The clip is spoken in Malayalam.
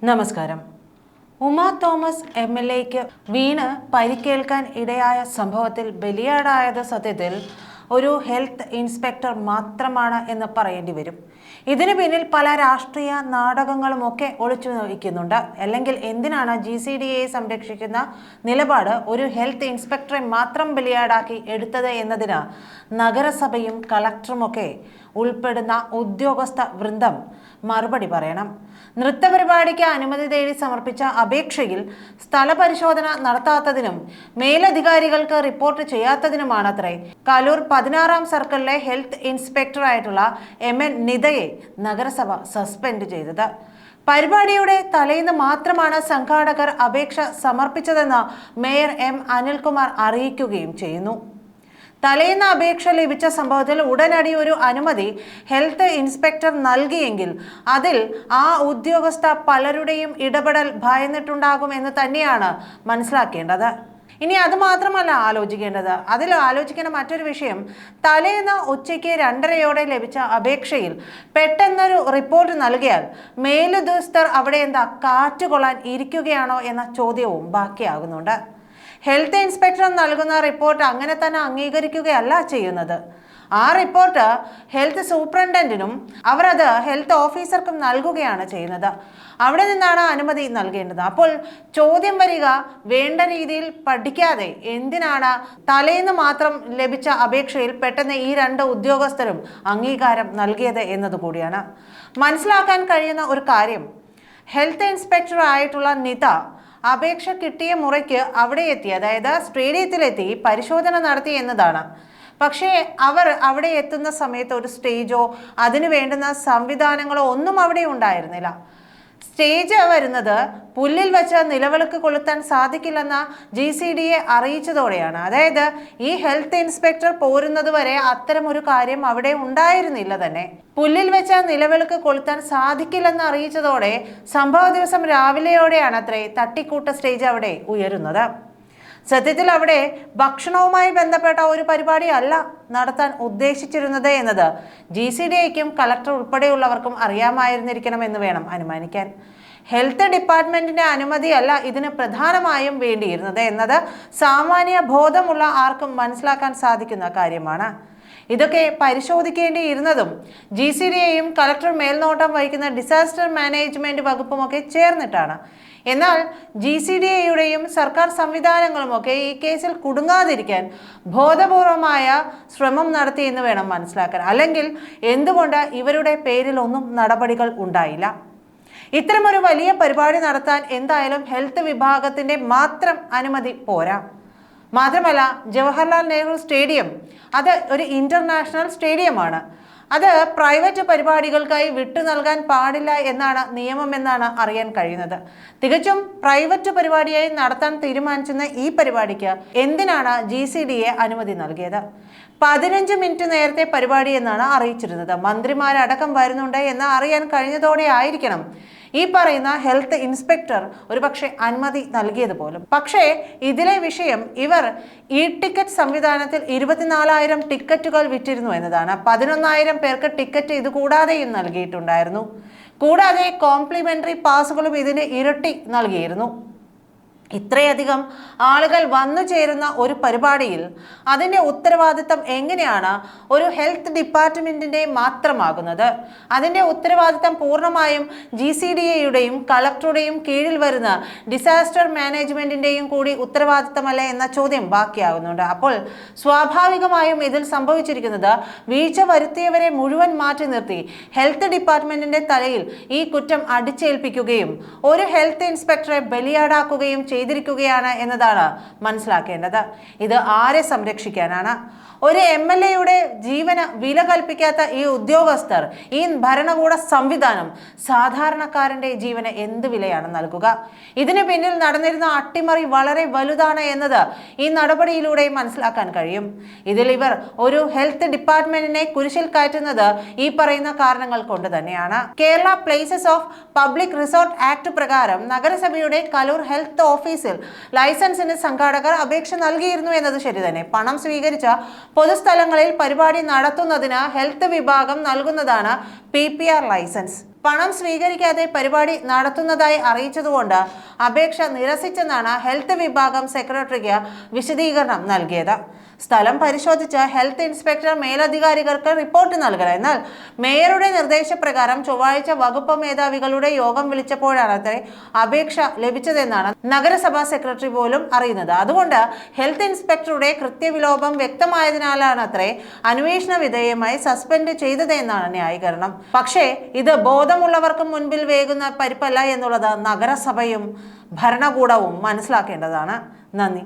നമസ്കാരം. ഉമാ തോമസ് MLAക്ക് വീണ് പരിക്കേൽക്കാൻ ഇടയായ സംഭവത്തിൽ ബലിയാടായത് സത്യത്തിൽ ഒരു ഹെൽത്ത് ഇൻസ്പെക്ടർ മാത്രമാണ് എന്ന് പറയേണ്ടി വരും. ഇതിനു പിന്നിൽ പല രാഷ്ട്രീയ നാടകങ്ങളുമൊക്കെ ഒളിച്ചു വയ്ക്കുന്നുണ്ട്. അല്ലെങ്കിൽ എന്തിനാണ് GCDയെ സംരക്ഷിക്കുന്ന നിലപാട് ഒരു ഹെൽത്ത് ഇൻസ്പെക്ടറെ മാത്രം ബലിയാടാക്കി എടുത്തത് എന്നതിന് നഗരസഭയും കളക്ടറുമൊക്കെ ഉൾപ്പെടുന്ന ഉദ്യോഗസ്ഥ വൃന്ദം മറുപടി പറയണം. നൃത്തപരിപാടിക്ക് അനുമതി തേടി സമർപ്പിച്ച അപേക്ഷയിൽ സ്ഥലപരിശോധന നടത്താത്തതിനും മേലധികാരികൾക്ക് റിപ്പോർട്ട് ചെയ്യാത്തതിനുമാണത്രേ കലൂർ 16-ാം സർക്കിളിലെ ഹെൽത്ത് ഇൻസ്പെക്ടറായിട്ടുള്ള MN നിതയെ നഗരസഭ സസ്പെൻഡ് ചെയ്തത്. പരിപാടിയുടെ തലേന്ന് മാത്രമാണ് സംഘാടകർ അപേക്ഷ സമർപ്പിച്ചതെന്ന് മേയർ M അനിൽകുമാർ അറിയിക്കുകയും ചെയ്യുന്നു. തലേന്ന് അപേക്ഷ ലഭിച്ച സംഭവത്തിൽ ഉടനടി ഒരു അനുമതി ഹെൽത്ത് ഇൻസ്പെക്ടർ നൽകിയെങ്കിൽ അതിൽ ആ ഉദ്യോഗസ്ഥ പലരുടെയും ഇടപെടൽ ഭയന്നിട്ടുണ്ടാകും എന്ന് തന്നെയാണ് മനസ്സിലാക്കേണ്ടത്. ഇനി അത് മാത്രമല്ല ആലോചിക്കേണ്ടത്. അതിൽ ആലോചിക്കേണ്ട മറ്റൊരു വിഷയം, തലേന്ന് ഉച്ചയ്ക്ക് 2:30 ലഭിച്ച അപേക്ഷയിൽ പെട്ടെന്നൊരു റിപ്പോർട്ട് നൽകിയാൽ മേലുദ്യോഗസ്ഥർ അവിടെ കാറ്റുകൊള്ളാൻ ഇരിക്കുകയാണോ എന്ന ചോദ്യവും ബാക്കിയാകുന്നുണ്ട്. ഹെൽത്ത് ഇൻസ്പെക്ടർ നൽകുന്ന റിപ്പോർട്ട് അങ്ങനെ തന്നെ അംഗീകരിക്കുകയല്ല ചെയ്യുന്നത്. ആ റിപ്പോർട്ട് ഹെൽത്ത് സൂപ്രണ്ടന്റിനും അവർ അത് ഹെൽത്ത് ഓഫീസർക്കും നൽകുകയാണ് ചെയ്യുന്നത്. അവിടെ നിന്നാണ് അനുമതി നൽകേണ്ടത്. അപ്പോൾ ചോദ്യം വരിക, വേണ്ട രീതിയിൽ പഠിക്കാതെ എന്തിനാണ് തലേന്ന് മാത്രം ലഭിച്ച അപേക്ഷയിൽ പെട്ടെന്ന് ഈ 2 ഉദ്യോഗസ്ഥരും അംഗീകാരം നൽകിയത് എന്നതുകൂടിയാണ്. മനസ്സിലാക്കാൻ കഴിയുന്ന ഒരു കാര്യം, ഹെൽത്ത് ഇൻസ്പെക്ടർ ആയിട്ടുള്ള നിത അപേക്ഷ കിട്ടിയ മുറയ്ക്ക് അവിടെ എത്തി, അതായത് സ്റ്റേഡിയത്തിലെത്തി പരിശോധന നടത്തി എന്നതാണ്. പക്ഷേ അവർ അവിടെ എത്തുന്ന സമയത്ത് ഒരു സ്റ്റേജോ അതിന് വേണ്ടുന്ന സംവിധാനങ്ങളോ ഒന്നും അവിടെ ഉണ്ടായിരുന്നില്ല. സ്റ്റേജ് വരുന്നത് പുല്ലിൽ വെച്ച് നിലവിളക്ക് കൊളുത്താൻ സാധിക്കില്ലെന്ന GCDയെ അറിയിച്ചതോടെയാണ്. അതായത് ഈ ഹെൽത്ത് ഇൻസ്പെക്ടർ പോരുന്നത് വരെ അത്തരം ഒരു കാര്യം അവിടെ ഉണ്ടായിരുന്നില്ല തന്നെ. പുല്ലിൽ വെച്ച് നിലവിളക്ക് കൊളുത്താൻ സാധിക്കില്ലെന്ന് അറിയിച്ചതോടെ സംഭവ ദിവസം രാവിലെയോടെയാണ് അത്രേ തട്ടിക്കൂട്ട സ്റ്റേജ് അവിടെ ഉയരുന്നത്. സത്യത്തിൽ അവിടെ ഭക്ഷണവുമായി ബന്ധപ്പെട്ട ഒരു പരിപാടി അല്ല നടത്താൻ ഉദ്ദേശിച്ചിരുന്നത് എന്നത് GCDയ്ക്കും കളക്ടർ ഉൾപ്പെടെയുള്ളവർക്കും അറിയാമായിരുന്നിരിക്കണം എന്ന് വേണം അനുമാനിക്കാൻ. ഹെൽത്ത് ഡിപ്പാർട്ട്മെന്റിന്റെ അനുമതിയല്ല ഇതിന് പ്രധാനമായും വേണ്ടിയിരുന്നത് എന്നത് സാമാന്യ ബോധമുള്ള ആർക്കും മനസ്സിലാക്കാൻ സാധിക്കുന്ന കാര്യമാണ്. ഇതൊക്കെ പരിശോധിക്കേണ്ടിയിരുന്നതും GCDയെയും കളക്ടർ മേൽനോട്ടം വഹിക്കുന്ന ഡിസാസ്റ്റർ മാനേജ്മെന്റ് വകുപ്പുമൊക്കെ ചേർന്നിട്ടാണ്. എന്നാൽ GCDയുടെയും സർക്കാർ സംവിധാനങ്ങളുമൊക്കെ ഈ കേസിൽ കുടുങ്ങാതിരിക്കാൻ ബോധപൂർവമായ ശ്രമം നടത്തി എന്ന് വേണം മനസ്സിലാക്കാൻ. അല്ലെങ്കിൽ എന്തുകൊണ്ട് ഇവരുടെ പേരിൽ ഒന്നും നടപടികൾ ഉണ്ടായില്ല? ഇത്തരമൊരു വലിയ പരിപാടി നടത്താൻ എന്തായാലും ഹെൽത്ത് വിഭാഗത്തിന്റെ മാത്രം അനുമതി പോരാ. മാത്രമല്ല, ജവഹർലാൽ നെഹ്റു സ്റ്റേഡിയം അത് ഒരു ഇന്റർനാഷണൽ സ്റ്റേഡിയമാണ്. അത് പ്രൈവറ്റ് പരിപാടികൾക്കായി വിട്ടു നൽകാൻ പാടില്ല എന്നാണ് നിയമമെന്നാണ് അറിയാൻ കഴിയുന്നത്. തികച്ചും പ്രൈവറ്റ് പരിപാടിയായി നടത്താൻ തീരുമാനിച്ചിരുന്ന ഈ പരിപാടിക്ക് എന്തിനാണ് GCDയെ അനുമതി നൽകിയത്? 15 മിനിറ്റ് നേരത്തെ പരിപാടി എന്നാണ് അറിയിച്ചിരുന്നത്. മന്ത്രിമാരടക്കം വരുന്നുണ്ട് എന്ന് അറിയാൻ കഴിഞ്ഞതോടെ ആയിരിക്കണം ഈ പറയുന്ന ഹെൽത്ത് ഇൻസ്പെക്ടർ ഒരുപക്ഷെ അനുമതി നൽകിയത് പോലും. പക്ഷേ ഇതിലെ വിഷയം, ഇവർ ഈ ടിക്കറ്റ് സംവിധാനത്തിൽ 24,000 ടിക്കറ്റുകൾ വിറ്റിരുന്നു എന്നതാണ്. 11,000 പേർക്ക് ടിക്കറ്റ് ഇത് കൂടാതെയും നൽകിയിട്ടുണ്ടായിരുന്നു. കൂടാതെ കോംപ്ലിമെന്ററി പാസുകളും ഇതിന് ഇരട്ടി നൽകിയിരുന്നു. ഇത്രയധികം ആളുകൾ വന്നു ചേരുന്ന ഒരു പരിപാടിയിൽ അതിൻ്റെ ഉത്തരവാദിത്തം എങ്ങനെയാണ് ഒരു ഹെൽത്ത് ഡിപ്പാർട്ട്മെന്റിന്റെ മാത്രമാകുന്നത്? അതിൻ്റെ ഉത്തരവാദിത്തം പൂർണ്ണമായും GCDയുടെയും കളക്ടറുടെയും കീഴിൽ വരുന്ന ഡിസാസ്റ്റർ മാനേജ്മെന്റിന്റെയും കൂടി ഉത്തരവാദിത്തമല്ല എന്ന ചോദ്യം ബാക്കിയാകുന്നുണ്ട്. അപ്പോൾ സ്വാഭാവികമായും ഇതിൽ സംഭവിച്ചിരിക്കുന്നത്, വീഴ്ച വരുത്തിയവരെ മുഴുവൻ മാറ്റി നിർത്തി ഹെൽത്ത് ഡിപ്പാർട്ട്മെന്റിന്റെ തലയിൽ ഈ കുറ്റം അടിച്ചേൽപ്പിക്കുകയും ഒരു ഹെൽത്ത് ഇൻസ്പെക്ടറെ ബലിയാടാക്കുകയും ചെയ്തിരിക്കുകയാണ് എന്നതാണ് മനസ്സിലാക്കേണ്ടത്. ഇത് ആരെ സംരക്ഷിക്കാനാണ്? ഒരു MLAയുടെ ജീവന് വില കൽപ്പിക്കാത്ത ഈ ഉദ്യോഗസ്ഥർ, ഈ ഭരണകൂട സംവിധാനം സാധാരണക്കാരന്റെ ജീവന് എന്ത് വിലയാണ് നൽകുക? ഇതിന് പിന്നിൽ നടന്നിരുന്ന അട്ടിമറി വളരെ വലുതാണ് എന്നത് ഈ നടപടിയിലൂടെ മനസ്സിലാക്കാൻ കഴിയും. ഇതിൽ ഇവർ ഒരു ഹെൽത്ത് ഡിപ്പാർട്ട്മെന്റിനെ കുരിശിൽ കയറ്റുന്നത് ഈ പറയുന്ന കാരണങ്ങൾ കൊണ്ട് തന്നെയാണ്. Kerala places of public resort act പ്രകാരം നഗരസഭയുടെ കലൂർ ഹെൽത്ത് ഓഫീസ് ഓഫീസിൽ ലൈസൻസിന് സംഘാടകർ അപേക്ഷ നൽകിയിരുന്നു എന്നത് ശരി തന്നെ. പണം സ്വീകരിച്ച പൊതുസ്ഥലങ്ങളിൽ പരിപാടി നടത്തുന്നതിന് ഹെൽത്ത് വിഭാഗം നൽകുന്നതാണ് PPR ലൈസൻസ്. പണം സ്വീകരിക്കാതെ പരിപാടി നടത്തുന്നതായി അറിയിച്ചതുകൊണ്ട് അപേക്ഷ നിരസിച്ചെന്നാണ് ഹെൽത്ത് വിഭാഗം സെക്രട്ടറിക്ക് വിശദീകരണം നൽകിയത്. സ്ഥലം പരിശോധിച്ച ഹെൽത്ത് ഇൻസ്പെക്ടർ മേലധികാരികൾക്ക് റിപ്പോർട്ട് നൽകണം. എന്നാൽ മേയറുടെ നിർദ്ദേശപ്രകാരം ചൊവ്വാഴ്ച വകുപ്പ് മേധാവികളുടെ യോഗം വിളിച്ചപ്പോഴാണത്രേ അപേക്ഷ ലഭിച്ചതെന്നാണ് നഗരസഭാ സെക്രട്ടറി പോലും അറിയുന്നത്. അതുകൊണ്ട് ഹെൽത്ത് ഇൻസ്പെക്ടറുടെ കൃത്യവിലോപം വ്യക്തമായതിനാലാണത്രേ അന്വേഷണ വിധേയമായി സസ്പെൻഡ് ചെയ്തതെന്നാണ് ന്യായീകരണം. പക്ഷേ ഇത് ബോധമുള്ളവർക്ക് മുൻപിൽ വേകുന്ന പരിപ്പല്ല എന്നുള്ളത് നഗരസഭയും ഭരണകൂടവും മനസ്സിലാക്കേണ്ടതാണ്. നന്ദി.